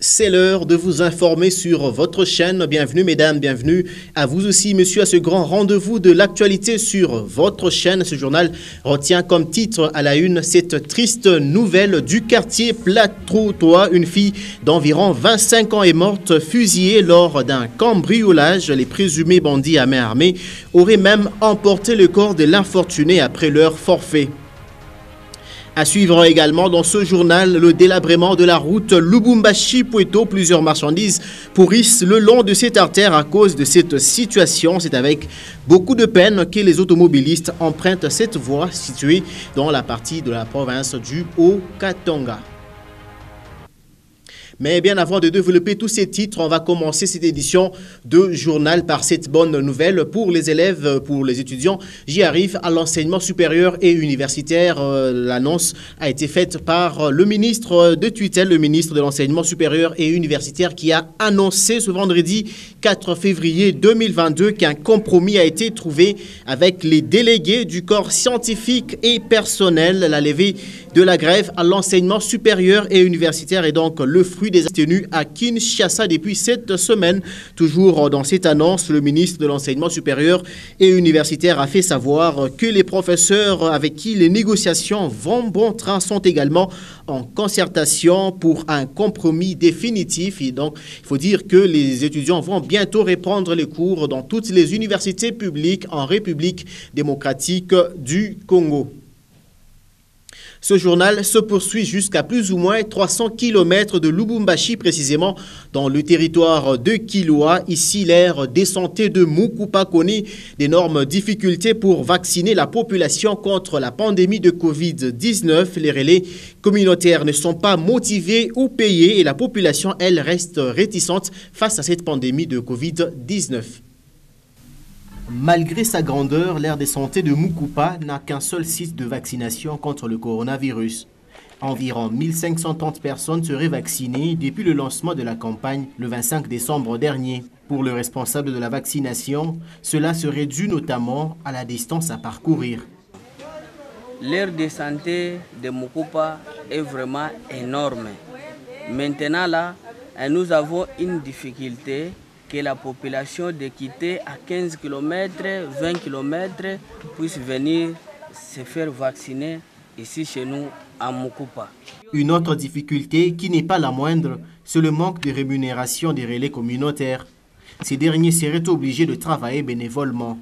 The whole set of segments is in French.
C'est l'heure de vous informer sur votre chaîne. Bienvenue mesdames, bienvenue à vous aussi monsieur à ce grand rendez-vous de l'actualité sur votre chaîne. Ce journal retient comme titre à la une cette triste nouvelle du quartier Plateau-Toit. Une fille d'environ 25 ans est morte fusillée lors d'un cambriolage. Les présumés bandits à main armée auraient même emporté le corps de l'infortuné après leur forfait. À suivre également dans ce journal, le délabrement de la route Lubumbashi-Pueto. Plusieurs marchandises pourrissent le long de cette artère à cause de cette situation. C'est avec beaucoup de peine que les automobilistes empruntent cette voie située dans la partie de la province du Haut-Katanga. Mais bien avant de développer tous ces titres, on va commencer cette édition de journal par cette bonne nouvelle pour les élèves, pour les étudiants. J'y arrive à l'enseignement supérieur et universitaire. L'annonce a été faite par le ministre de tutelle, le ministre de l'enseignement supérieur et universitaire qui a annoncé ce vendredi 4 février 2022 qu'un compromis a été trouvé avec les délégués du corps scientifique et personnel. La levée de la grève à l'enseignement supérieur et universitaire est donc le fruit des tenues à Kinshasa depuis cette semaine. Toujours dans cette annonce, le ministre de l'enseignement supérieur et universitaire a fait savoir que les professeurs avec qui les négociations vont bon train sont également en concertation pour un compromis définitif. Et donc, il faut dire que les étudiants vont bientôt reprendre les cours dans toutes les universités publiques en République démocratique du Congo. Ce journal se poursuit jusqu'à plus ou moins 300 km de Lubumbashi, précisément dans le territoire de Kilwa. Ici, l'aire de santé de Mukupa connaît d'énormes difficultés pour vacciner la population contre la pandémie de Covid-19. Les relais communautaires ne sont pas motivés ou payés et la population, elle, reste réticente face à cette pandémie de Covid-19. Malgré sa grandeur, l'aire de santé de Mukupa n'a qu'un seul site de vaccination contre le coronavirus. Environ 1530 personnes seraient vaccinées depuis le lancement de la campagne le 25 décembre dernier. Pour le responsable de la vaccination, cela serait dû notamment à la distance à parcourir. L'aire de santé de Mukupa est vraiment énorme. Maintenant là, nous avons une difficulté que la population de quitter à 15 km, 20 km puisse venir se faire vacciner ici chez nous à Mukupa. Une autre difficulté qui n'est pas la moindre, c'est le manque de rémunération des relais communautaires. Ces derniers seraient obligés de travailler bénévolement.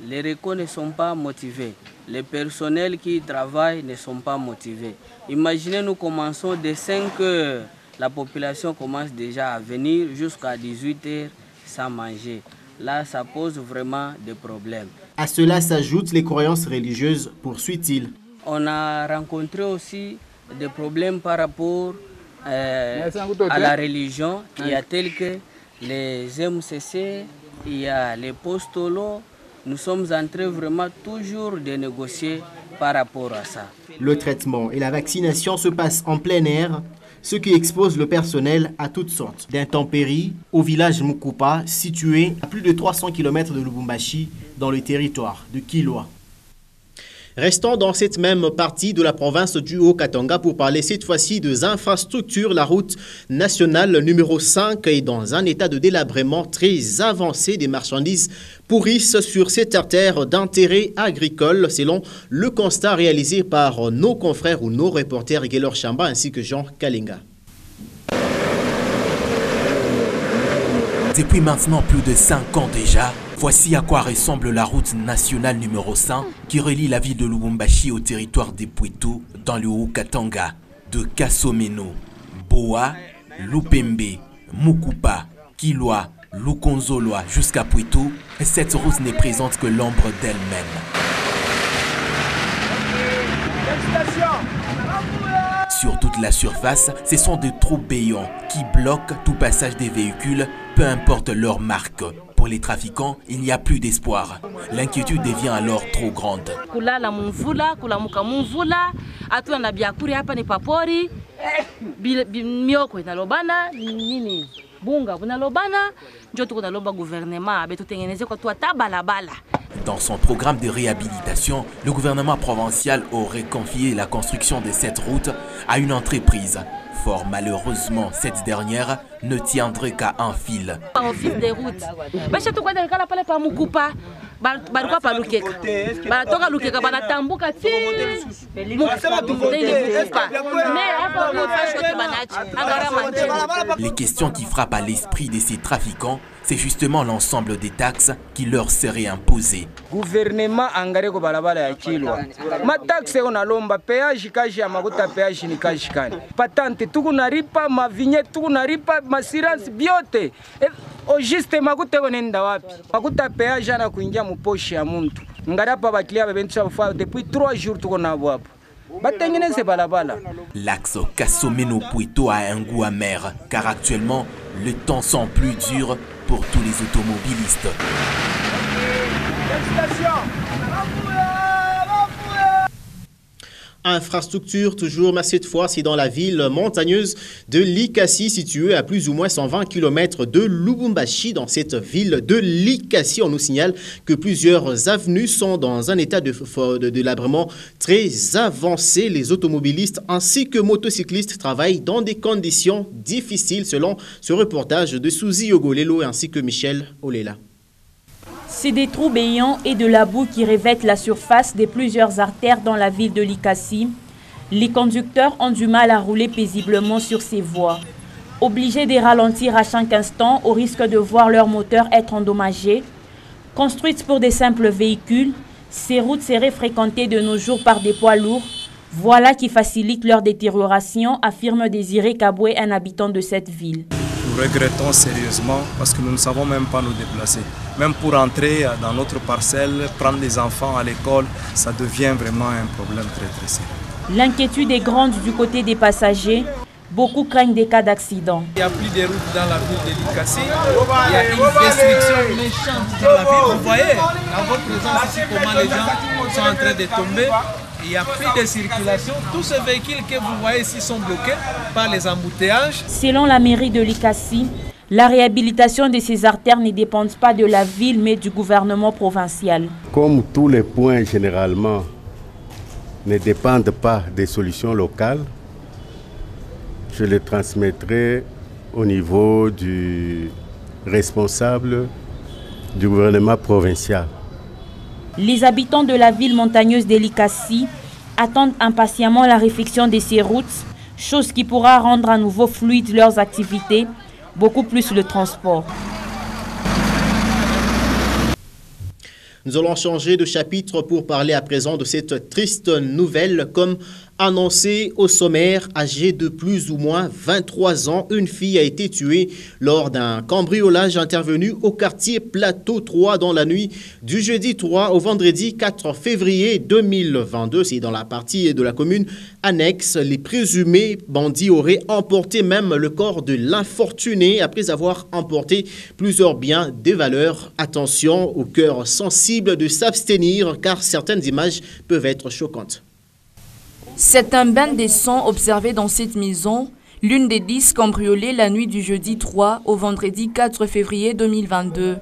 Les recos ne sont pas motivés. Les personnels qui travaillent ne sont pas motivés. Imaginez, nous commençons dès 5 heures. La population commence déjà à venir jusqu'à 18 heures. Sans manger. Là, ça pose vraiment des problèmes. À cela s'ajoutent les croyances religieuses, poursuit-il. On a rencontré aussi des problèmes par rapport à la religion. Il y a tel que les MCC, il y a les postolos. Nous sommes en train vraiment toujours de négocier par rapport à ça. Le traitement et la vaccination se passent en plein air, ce qui expose le personnel à toutes sortes d'intempéries au village Mukupa, situé à plus de 300 km de Lubumbashi, dans le territoire de Kilwa. Restons dans cette même partie de la province du Haut-Katanga pour parler cette fois-ci des infrastructures. La route nationale numéro 5 est dans un état de délabrement très avancé. Des marchandises pourrissent sur cette artère d'intérêt agricole, selon le constat réalisé par nos confrères ou nos reporters Gaylor Chamba ainsi que Jean Kalinga. Depuis maintenant plus de 5 ans déjà, voici à quoi ressemble la route nationale numéro 5 qui relie la ville de Lubumbashi au territoire des Pueto dans le Haut-Katanga. De Kasomeno, Boa, Lupembe, Mukupa, Kilwa, Lukonzolwa jusqu'à Pueto, cette route n'est présente que l'ombre d'elle-même. Sur toute la surface, ce sont des trous béants qui bloquent tout passage des véhicules, peu importe leur marque. Pour les trafiquants, il n'y a plus d'espoir. L'inquiétude devient alors trop grande. Dans son programme de réhabilitation, le gouvernement provincial aurait confié la construction de cette route à une entreprise. Fort malheureusement, cette dernière ne tiendrait qu'à un fil. Office des routes. Les questions qui frappent à l'esprit de ces trafiquants, c'est justement l'ensemble des taxes qui leur seraient imposées. Gouvernement angareko balabala ya kilwa. Ma taxe on alomba péage kaji ya makuta péage ni kaji kani. Patente tukunaripa ma vignette tukunaripa ma assurance biote. O juste makuta konenda wapi? Makuta péage ana kuingia mu poche ya muntu. Ngarapa baklia bebentu fa depuis 3 jours tukonabo hapo. L'axe Kasomeno-Pweto a un goût amer, car actuellement, le temps semble plus dur pour tous les automobilistes. Infrastructure toujours, mais cette fois c'est dans la ville montagneuse de Likasi, située à plus ou moins 120 km de Lubumbashi. Dans cette ville de Likasi, on nous signale que plusieurs avenues sont dans un état de délabrement très avancé. Les automobilistes ainsi que motocyclistes travaillent dans des conditions difficiles, selon ce reportage de Suzy Yogolelo ainsi que Michel Olela. C'est des trous béants et de la boue qui revêtent la surface de plusieurs artères dans la ville de Likasi. Les conducteurs ont du mal à rouler paisiblement sur ces voies. Obligés de ralentir à chaque instant au risque de voir leur moteur être endommagé. Construites pour des simples véhicules, ces routes seraient fréquentées de nos jours par des poids lourds. Voilà qui facilite leur détérioration, affirme Désiré Kaboué, un habitant de cette ville. Nous regrettons sérieusement parce que nous ne savons même pas nous déplacer. Même pour entrer dans notre parcelle, prendre les enfants à l'école, ça devient vraiment un problème très sérieux. L'inquiétude est grande du côté des passagers. Beaucoup craignent des cas d'accident. Il n'y a plus de routes dans la ville de Likasi. Il y a une destruction méchante dans la ville. Vous voyez, dans votre présence ici, comment les gens sont en train de tomber. Il n'y a plus de circulation. Tous ces véhicules que vous voyez ici sont bloqués par les embouteillages. Selon la mairie de Likasi, la réhabilitation de ces artères ne dépend pas de la ville, mais du gouvernement provincial. Comme tous les points généralement ne dépendent pas des solutions locales, je les transmettrai au niveau du responsable du gouvernement provincial. Les habitants de la ville montagneuse de Likasi attendent impatiemment la réfection de ces routes, chose qui pourra rendre à nouveau fluide leurs activités, beaucoup plus le transport. Nous allons changer de chapitre pour parler à présent de cette triste nouvelle. Comme annoncé au sommaire, âgée de plus ou moins 23 ans, une fille a été tuée lors d'un cambriolage intervenu au quartier Plateau 3 dans la nuit du jeudi 3 au vendredi 4 février 2022. C'est dans la partie de la commune annexe. Les présumés bandits auraient emporté même le corps de l'infortuné après avoir emporté plusieurs biens de valeur. Attention au cœur sensible de s'abstenir car certaines images peuvent être choquantes. C'est un bain de sang observé dans cette maison, l'une des 10 cambriolées la nuit du jeudi 3 au vendredi 4 février 2022.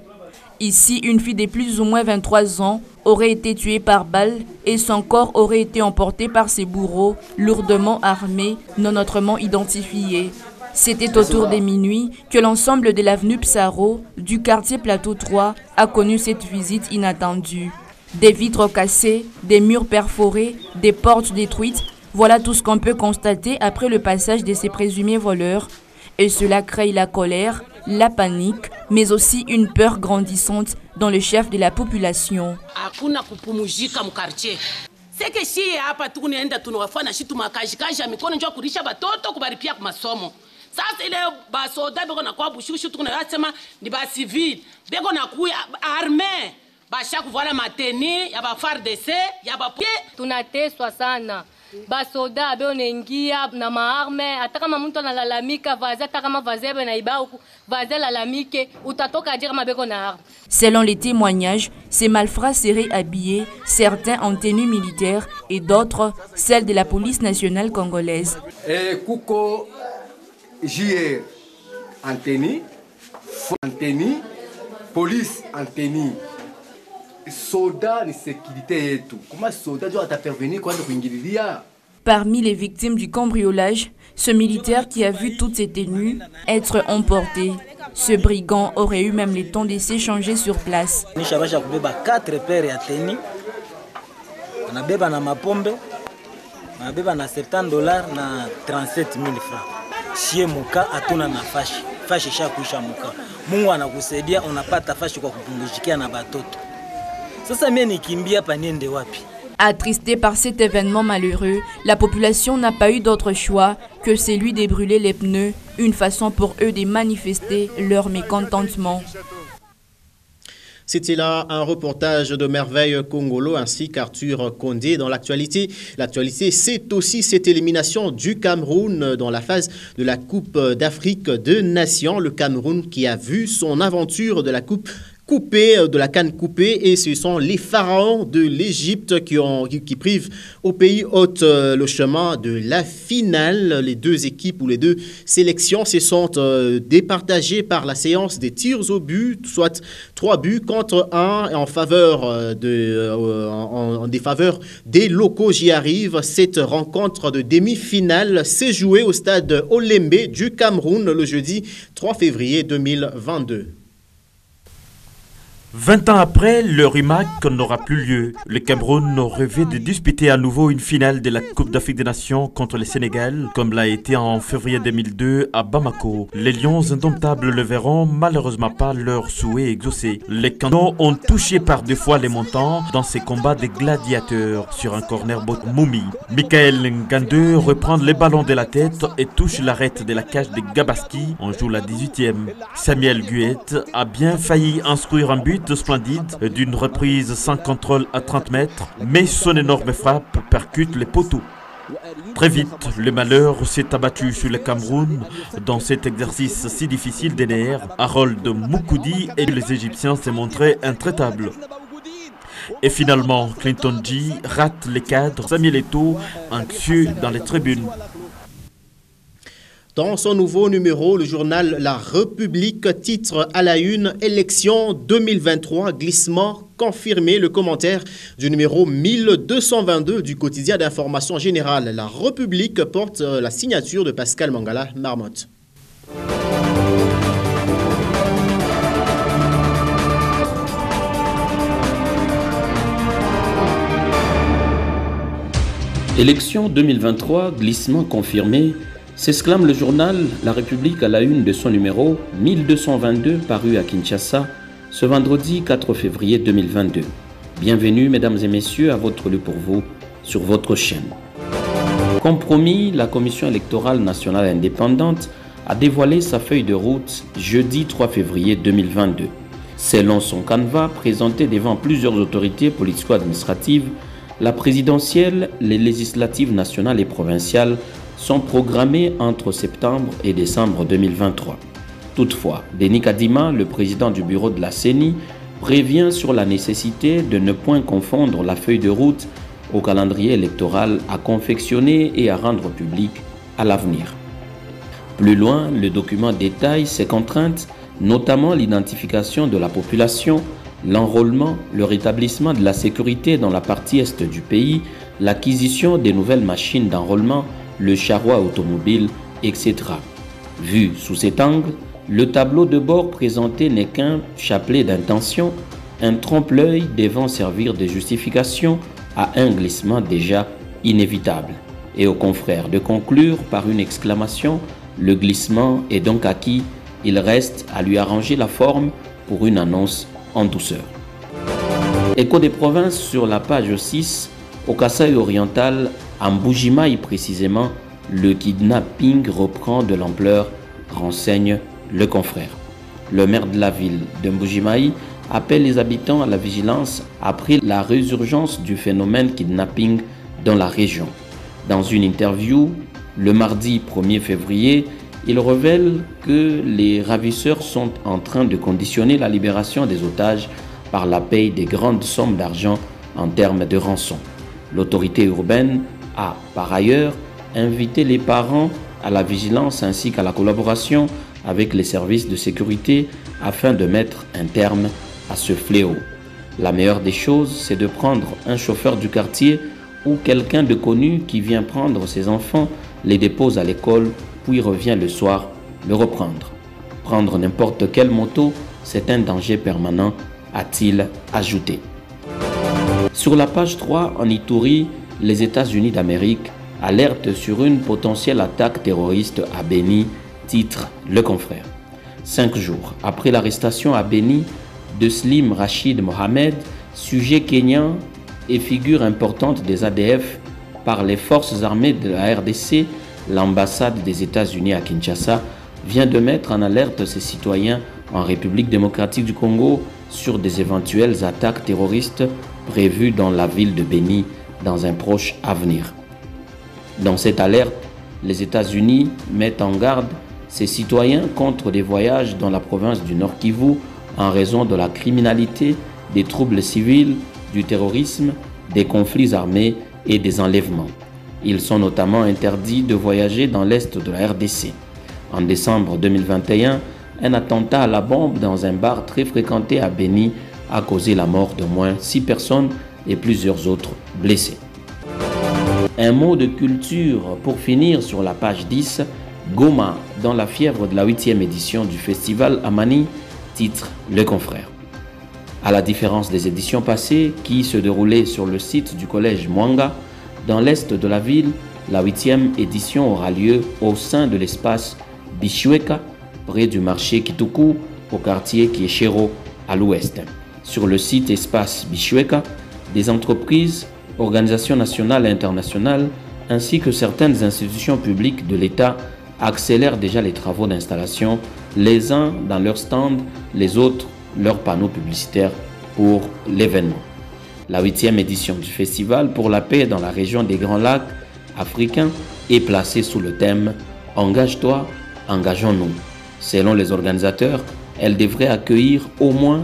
Ici, une fille de plus ou moins 23 ans aurait été tuée par balle et son corps aurait été emporté par ses bourreaux, lourdement armés, non autrement identifiés. C'était autour des minuit que l'ensemble de l'avenue Psaro du quartier Plateau 3 a connu cette visite inattendue. Des vitres cassées, des murs perforés, des portes détruites, voilà tout ce qu'on peut constater après le passage de ces présumés voleurs. Et cela crée la colère, la panique, mais aussi une peur grandissante dans le chef de la population. Sasa ile basoda beko na kwa bushushu tunasema ni ba civil beko na kuya armée basha kuvala mateni ya ba FARDC ya ba tunateswa sana basoda beo nengia na maarme hata kama mtu analalamika vaza hata kama vazebe na ibao vaza lalamike utatoka dire mabeko na arme. Selon les témoignages, ces malfrats seraient habillés, certains en tenue militaire et d'autres celle de la police nationale congolaise. Kuko JR en tenue, police en tenue soda ni sécurité yetu. Comment soda doit intervenir quand kuingililia? Parmi les victimes du cambriolage, ce militaire qui a vu toutes ses tenues être emporté. Ce brigand aurait eu même le temps de s'échanger sur place. Nishabasha kubeba 4 paires ya tenue. Anabeba na mapombe. Anabeba na $70 na 37,000 francs. Shie muka atuna na fashi. Fashi shakuisha muka. Mungu anakusaidia unapata fashi kwa kupunguzikia na batoto. Sasa mimi nikimbia pa niende wapi? Attristé par cet événement malheureux, la population n'a pas eu d'autre choix que celui de brûler les pneus, une façon pour eux de manifester leur mécontentement. C'était là un reportage de Merveille Congolo ainsi qu'Arthur Condé dans l'actualité. L'actualité, c'est aussi cette élimination du Cameroun dans la phase de la Coupe d'Afrique de Nations. Le Cameroun qui a vu son aventure de la Coupe coupée, de la CAN coupée, et ce sont les pharaons de l'Égypte qui privent au pays hôte le chemin de la finale. Les deux équipes ou les deux sélections se sont départagées par la séance des tirs au but, soit 3 buts contre 1 en faveur en défaveur des locaux. J'y arrive. Cette rencontre de demi-finale s'est jouée au stade Olembe du Cameroun le jeudi 3 février 2022. 20 ans après, le RIMAC n'aura plus lieu. Le Cameroun rêvait de disputer à nouveau une finale de la Coupe d'Afrique des Nations contre le Sénégal, comme l'a été en février 2002 à Bamako. Les Lions indomptables ne verront malheureusement pas leur souhait exaucé. Les Canons ont touché par 2 fois les montants dans ces combats de gladiateurs sur un corner Moumi. Michael Ngande reprend les ballons de la tête et touche l'arête de la cage de Gabaski. On joue la 18e. Samuel Guette a bien failli inscrire un but splendide d'une reprise sans contrôle à 30 mètres, mais son énorme frappe percute les poteaux. Très vite, le malheur s'est abattu sur le Cameroun dans cet exercice si difficile des nerfs. Harold Moukoudi et les Égyptiens s'est montré intraitables. Et finalement, Clinton G rate les cadres. Samuel Eto'o, anxieux dans les tribunes. Dans son nouveau numéro, le journal La République titre à la une « Élection 2023, glissement confirmé ». Le commentaire du numéro 1222 du quotidien d'information générale La République porte la signature de Pascal Mangala Marmotte. Élection 2023, glissement confirmé. S'exclame le journal La République à la une de son numéro 1222 paru à Kinshasa ce vendredi 4 février 2022. Bienvenue mesdames et messieurs à votre lu pour vous sur votre chaîne. Compromis, la Commission électorale nationale indépendante a dévoilé sa feuille de route jeudi 3 février 2022. Selon son canevas présenté devant plusieurs autorités politico-administratives, la présidentielle, les législatives nationales et provinciales sont programmés entre septembre et décembre 2023. Toutefois, Denis Kadima, le président du bureau de la CENI, prévient sur la nécessité de ne point confondre la feuille de route au calendrier électoral à confectionner et à rendre public à l'avenir. Plus loin, le document détaille ses contraintes, notamment l'identification de la population, l'enrôlement, le rétablissement de la sécurité dans la partie est du pays, l'acquisition des nouvelles machines d'enrôlement, le charroi automobile, etc. Vu sous cet angle, le tableau de bord présenté n'est qu'un chapelet d'intention, un trompe-l'œil devant servir de justification à un glissement déjà inévitable. Et aux confrères de conclure par une exclamation, le glissement est donc acquis, il reste à lui arranger la forme pour une annonce en douceur. Écho des provinces sur la page 6, au Kasaï oriental, à Mbujimaï précisément, le kidnapping reprend de l'ampleur, renseigne le confrère. Le maire de la ville de Mbujimaï appelle les habitants à la vigilance après la résurgence du phénomène kidnapping dans la région. Dans une interview, le mardi 1er février, il révèle que les ravisseurs sont en train de conditionner la libération des otages par la paye des grandes sommes d'argent en termes de rançon. L'autorité urbaine a par ailleurs invité les parents à la vigilance ainsi qu'à la collaboration avec les services de sécurité afin de mettre un terme à ce fléau. La meilleure des choses, c'est de prendre un chauffeur du quartier ou quelqu'un de connu qui vient prendre ses enfants, les dépose à l'école, puis revient le soir le reprendre. Prendre n'importe quelle moto, c'est un danger permanent, a-t-il ajouté. Sur la page 3, en Ituri, les États-Unis d'Amérique alertent sur une potentielle attaque terroriste à Beni, titre Le Confrère. 5 jours après l'arrestation à Beni de Slim Rachid Mohamed, sujet kényan et figure importante des ADF par les forces armées de la RDC, l'ambassade des États-Unis à Kinshasa vient de mettre en alerte ses citoyens en République démocratique du Congo sur des éventuelles attaques terroristes prévues dans la ville de Beni dans un proche avenir. Dans cette alerte, les États-Unis mettent en garde ses citoyens contre des voyages dans la province du Nord Kivu en raison de la criminalité, des troubles civils, du terrorisme, des conflits armés et des enlèvements. Ils sont notamment interdits de voyager dans l'est de la RDC. En décembre 2021, un attentat à la bombe dans un bar très fréquenté à Beni a causé la mort d'au moins 6 personnes et plusieurs autres blessés. Un mot de culture pour finir sur la page 10, Goma dans la fièvre de la 8e édition du festival Amani, titre Le Confrère. À la différence des éditions passées qui se déroulaient sur le site du collège Mwanga, dans l'est de la ville, la 8e édition aura lieu au sein de l'espace Bishweka, près du marché Kituku, au quartier Kieshero à l'ouest. Sur le site espace Bishweka, des entreprises, organisations nationales et internationales, ainsi que certaines institutions publiques de l'État accélèrent déjà les travaux d'installation, les uns dans leur stand, les autres leurs panneaux publicitaires pour l'événement. La 8e édition du Festival pour la paix dans la région des Grands Lacs africains est placée sous le thème « Engage-toi, engageons-nous ». Selon les organisateurs, elle devrait accueillir au moins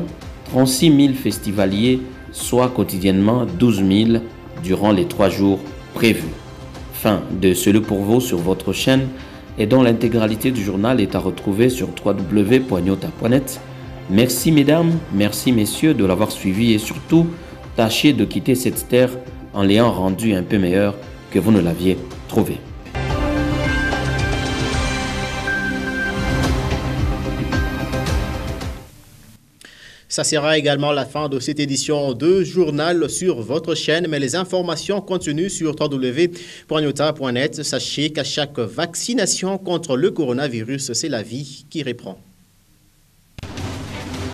36 000 festivaliers, soit quotidiennement 12 000 durant les 3 jours prévus. Fin de ce Le Pour Vous sur votre chaîne et dont l'intégralité du journal est à retrouver sur www.nyota.net. Merci mesdames, merci messieurs de l'avoir suivi et surtout, tâchez de quitter cette terre en l'ayant rendue un peu meilleure que vous ne l'aviez trouvée. Ça sera également la fin de cette édition de journal sur votre chaîne, mais les informations continuent sur www.nyota.net. Sachez qu'à chaque vaccination contre le coronavirus, c'est la vie qui reprend.